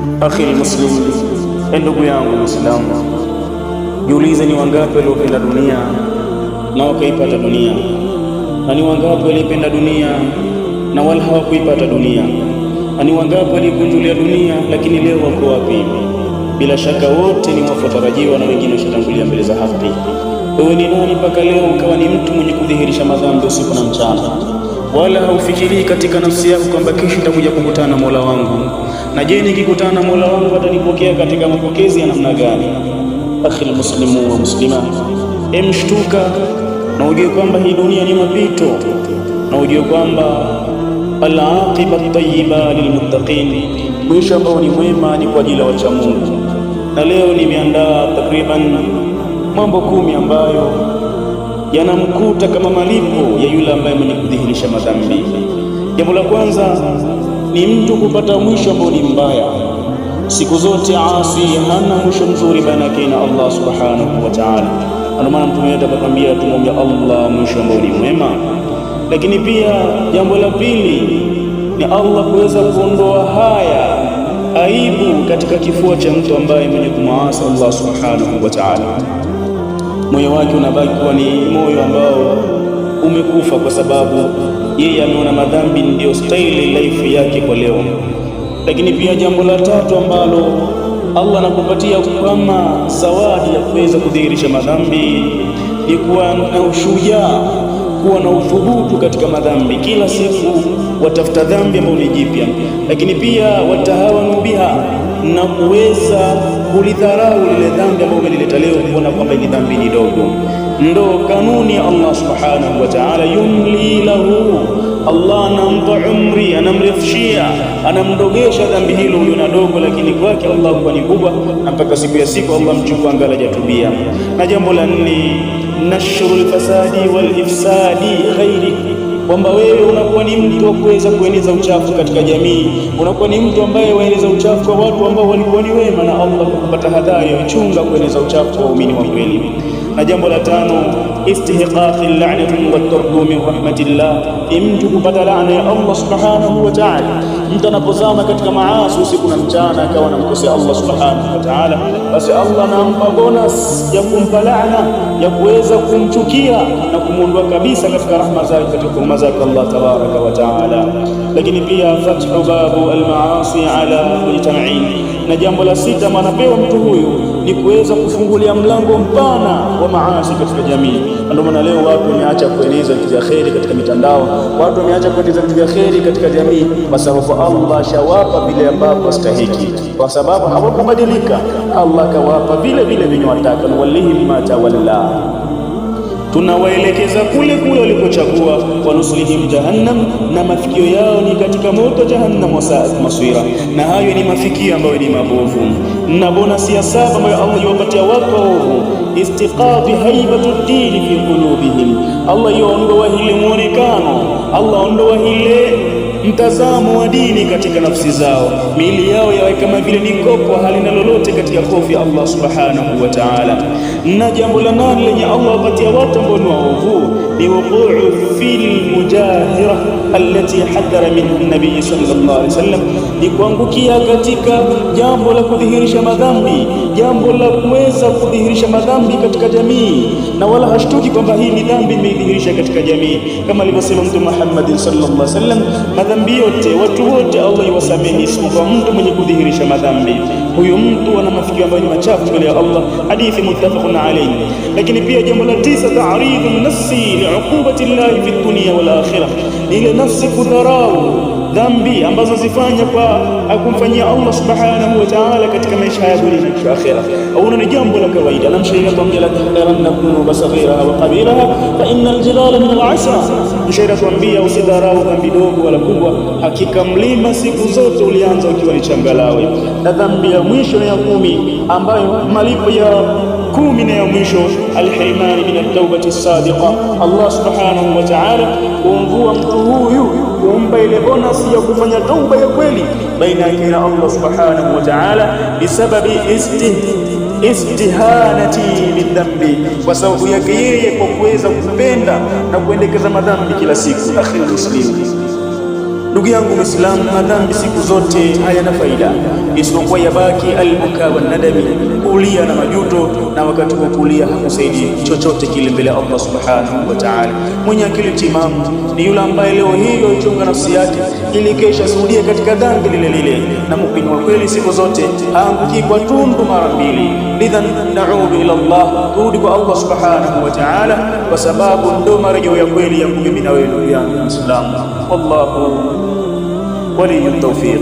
Akhi muslim, ndugu yangu Muislamu, jiulize, ni wangapi waliopenda dunia na wakaipata dunia, na ni wangapi walipenda dunia na wala hawakuipata dunia, na ni wangapi walikunjulia dunia lakini leo wako wapi? Bila shaka wote ni wafuatarajiwa na wengine washatangulia mbele za haki. Wewe ni nani mpaka leo ukawa ni mtu mwenye kudhihirisha madhambi usiku na mchana, wala haufikirii katika nafsi yako kwamba kesho nitakuja kukutana na Mola wangu, na je, nikikutana na Mola wangu atanipokea katika mapokezi ya namna gani? Akhi muslimu wa muslima, emshtuka na ujue kwamba hii dunia ni mapito, na ujue kwamba al-aqiba at-tayyiba lilmuttaqin, mwisho ambao ni mwema ni kwa ajili ya wacha Mungu. Na leo nimeandaa takriban mambo 10 ambayo yanamkuta kama malipo ya yule ambaye mwenye kudhihirisha madhambi. Jambo la kwanza ni mtu kupata mwisho ambao ni mbaya. Siku zote asi hana mwisho mzuri baina yake na Allah subhanahu wa ta'ala. Ndio maana mtume wetu akakwambia tumwombe Allah mwisho ambao ni mwema. Lakini pia jambo la pili ni Allah kuweza kuondoa haya aibu katika kifua cha mtu ambaye mwenye kumwasi Allah subhanahu wa ta'ala. Moyo wake unabaki kuwa ni moyo ambao umekufa, kwa sababu yeye ameona madhambi ndio style life yake kwa leo. Lakini pia jambo la tatu ambalo Allah anakupatia kama zawadi ya kuweza kudhihirisha madhambi ni kuwa na ushujaa, kuwa na uthubutu katika madhambi. Kila siku watafuta dhambi ambayo ni jipya, lakini pia watahawanu biha, na kuweza kulidharau lile dhambi ambayo umelileta leo, kuona kwamba ile dhambi ni dogo. Ndo kanuni ya Allah subhanahu wa ta'ala, yumli lahu, Allah anampa umri, anamrefshia, anamdogesha dhambi hilo huyo na dogo, lakini kwake Allah kwa ni kubwa, na mpaka siku ya siku Allah mchukua angala jatubia. Na jambo la 4, nashrul fasadi wal ifsadi ghairi, kwamba wewe unakuwa ni mtu wa kuweza kueneza uchafu katika jamii, unakuwa ni mtu ambaye waeneza uchafu kwa watu ambao walikuwa ni wema, na Allah kupata hadhari ya uchunga kueneza uchafu kwa waumini wa kweli. Na jambo la 5, istihqaqi al-la'nati wa at-tardu min rahmatillah, mtu kupata laana ya Allah subhanahu wa ta'ala. Mtu anapozama katika maasi usiku na mchana akawa anamkosea Allah subhanahu wa ta'ala, basi Allah anampa bonus ya kumpa laana, ya kuweza kumchukia na kumuondoa kabisa katika rahma zake, katika huruma zake Allah tabaraka wa ta'ala. Lakini pia fathu babu al-maasi ala mujtama'in, na jambo la 6 manapewa mtu huyu ni kuweza kufungulia mlango mpana wa maasi katika jamii. Ndio maana leo watu wameacha kueneza vitu vya kheri katika mitandao, watu wameacha kueneza vitu vya kheri katika jamii, kwa sababu Allah shawapa vile ambavyo stahiki, kwa sababu hawakubadilika. Allah kawapa vile vile vinyowataka, na walihi bima tawalla, tunawaelekeza kule kule walikochagua. Wanuslihim jahannam, na mafikio yao ni katika moto jahannam, wasaat maswira, na hayo ni mafikio ambayo ni mabovu. Na bonasi ya 7 ambayo Allah yuwapatia watu waovu, istiqabi haibatu dini fi qulubihim, Allah yuondoa ile muonekano, Allah ondoa ile mtazamo wa dini katika nafsi zao, miili yao yawe kama vile ni kopo halina lolote katika hofu ya Allah subhanahu wa ta'ala. Na jambo la 8 lenye Allah wapatia watu ambao ni waovu ni wuqu'u fil mujahira allati hadhara minha an-nabiy sallallahu alaihi wasallam, ni kuangukia katika jambo la kudhihirisha madhambi, jambo la kuweza kudhihirisha madhambi katika jamii, na wala hashtuki kwamba hii ni dhambi imeidhihirisha katika jamii, kama alivyosema Mtume Muhammad sallallahu alaihi wasallam, madhambi yote watu wote Allah yuwasamehe isipokuwa mtu mwenye kudhihirisha madhambi. Huyo mtu ana mafikio ambayo ni machafu mbele ya Allah, hadithi muttafaqun alayhi. Lakini pia jambo la 9, ta'ridun nafsi li'uqubati llahi fi dunya wal akhirah, ile nafsi kudharau dhambi ambazo zifanya kwa akumfanyia Allah subhanahu wa ta'ala katika maisha ya dunia na akhirah. Au ni jambo la kawaida, na mshairi atuambia la tahdaranna dhunuba saghiraha wa kabiraha fa innal jibala min al-'asra, mshairi atuambia usidharau dhambi dogo wala kubwa, hakika mlima siku zote ulianza ukiwa ni changalawe. Na dhambi ya mwisho na ya 10 ambayo malipo ya 10 na ya mwisho, alhirmani min at-taubati as-sadiqa, Allah subhanahu wa ta'ala kumvua mtu huyu, kumpa ile bonus ya kufanya tauba ya kweli baina yake na Allah subhanahu wa ta'ala, bisababi istihanati bidhambi, kwa sababu yake yeye kwa kuweza kupenda na kuendekeza madhambi kila siku. Akhi muslim, Ndugu yangu Muislamu, madhambi siku zote hayana faida isipokuwa yabaki albuka wa nadami, kulia na majuto, na wakati wa kulia hakusaidii chochote kile mbele ya Allah subhanahu wa ta'ala. Mwenye akili timamu ni yule ambaye leo hilo ichunga nafsi yake ili kesha suhudia katika dhambi lile lile, na muumini wa kweli siku zote haanguki kwa tundu mara mbili. Lidhan na'udu ila Allah, turudi kwa Allah subhanahu wa ta'ala, kwa sababu ndo marejeo ya kweli ya mimi na wewe ndugu yangu Muislamu. Wallahu ولي التوفيق.